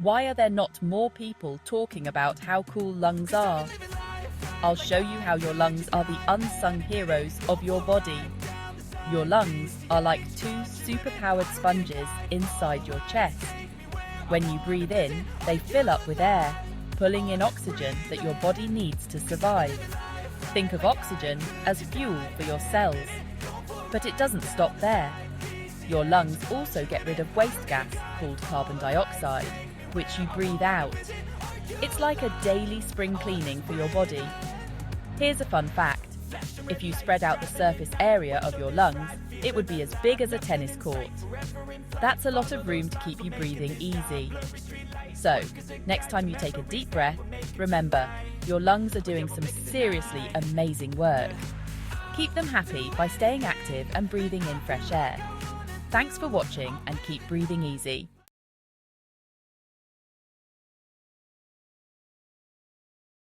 Why are there not more people talking about how cool lungs are? I'll show you how your lungs are the unsung heroes of your body. Your lungs are like two superpowered sponges inside your chest. When you breathe in, they fill up with air, pulling in oxygen that your body needs to survive. Think of oxygen as fuel for your cells. But it doesn't stop there. Your lungs also get rid of waste gas called carbon dioxide, which you breathe out. It's like a daily spring cleaning for your body. Here's a fun fact. If you spread out the surface area of your lungs, it would be as big as a tennis court. That's a lot of room to keep you breathing easy. So, next time you take a deep breath, remember, your lungs are doing some seriously amazing work. Keep them happy by staying active and breathing in fresh air. Thanks for watching and keep breathing easy.